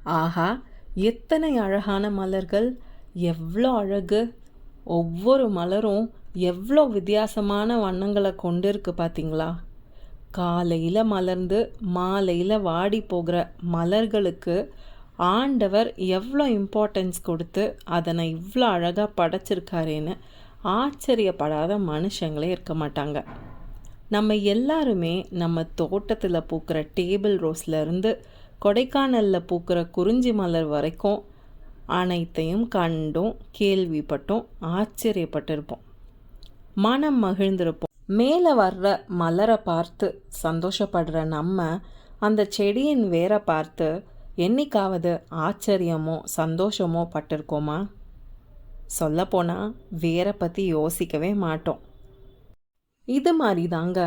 ஆஹா, எத்தனை அழகான மலர்கள்! எவ்வளோ அழகு! ஒவ்வொரு மலரும் எவ்வளோ வித்தியாசமான வண்ணங்களை கொண்டு இருக்கு பார்த்தீங்களா? காலையில் மலர்ந்து மாலையில் வாடி போகிற மலர்களுக்கு ஆண்டவர் எவ்வளோ இம்பார்ட்டன்ஸ் கொடுத்து அதனை இவ்வளோ அழகாக படைச்சிருக்காரேன்னு ஆச்சரியப்படாத மனுஷங்களே இருக்க மாட்டாங்க. நம்ம எல்லாருமே நம்ம தோட்டத்தில் பூக்கிற டேபிள் ரோஸ்லேருந்து கொடைக்கானலில் பூக்கிற குறிஞ்சி மலர் வரைக்கும் அனைத்தையும் கண்டும் கேள்விப்பட்டும் ஆச்சரியப்பட்டிருப்போம், மனம் மகிழ்ந்திருப்போம். மேலே வர்ற மலரை பார்த்து சந்தோஷப்படுற நம்ம அந்த செடியின் வேரை பார்த்து என்னைக்காவது ஆச்சரியமோ சந்தோஷமோ பட்டிருக்கோமா? சொல்லப்போனால் வேரை பற்றி யோசிக்கவே மாட்டோம். இது மாதிரி தாங்க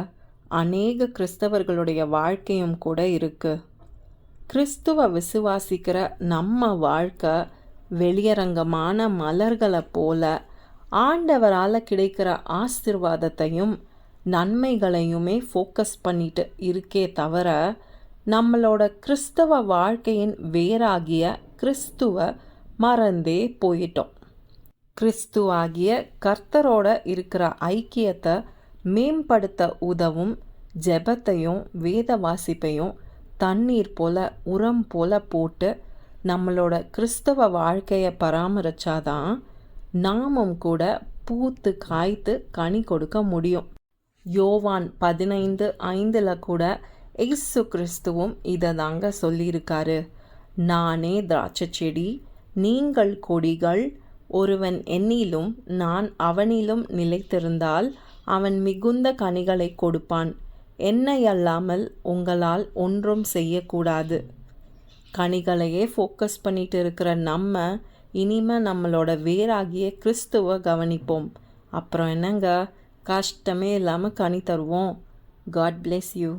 அநேக கிறிஸ்தவர்களுடைய வாழ்க்கையும் கூட இருக்கு. கிறிஸ்துவ விசுவாசிக்கிற நம்ம வாழ்க்கை வெளியரங்கமான மலர்களை போல ஆண்டவரால் கிடைக்கிற ஆசீர்வாதத்தையும் நன்மைகளையுமே ஃபோக்கஸ் பண்ணிட்டு இருக்கே தவிர நம்மளோட கிறிஸ்தவ வாழ்க்கையின் வேறாகிய கிறிஸ்துவ மறந்தே போயிட்டோம். கிறிஸ்துவாகிய கர்த்தரோட இருக்கிற ஐக்கியத்தை மேம்படுத்த உதவும் ஜெபத்தையும் வேத வாசிப்பையும் தண்ணீர் போல உரம் போல போட்டு நம்மளோட கிறிஸ்தவ வாழ்க்கையை பராமரிச்சாதான் நாமும் கூட பூத்து காய்த்து கனி கொடுக்க முடியும். யோவான் 15:5 கூட இயேசு கிறிஸ்துவும் இதை தாங்க சொல்லியிருக்காரு. நானே திராட்சை செடி, நீங்கள் கொடிகள். ஒருவன் என்னிலும் நான் அவனிலும் நிலைத்திருந்தால் அவன் மிகுந்த கனிகளை கொடுப்பான். என்னை அல்லாமல் உங்களால் ஒன்றும் செய்யக்கூடாது. கனிகளையே ஃபோக்கஸ் பண்ணிட்டு இருக்கிற நம்ம இனிமே நம்மளோட வேறாகிய கிறிஸ்துவ கவனிப்போம். அப்புறம் என்னங்க, கஷ்டமே இல்லாமல் கனி தருவோம். God bless you.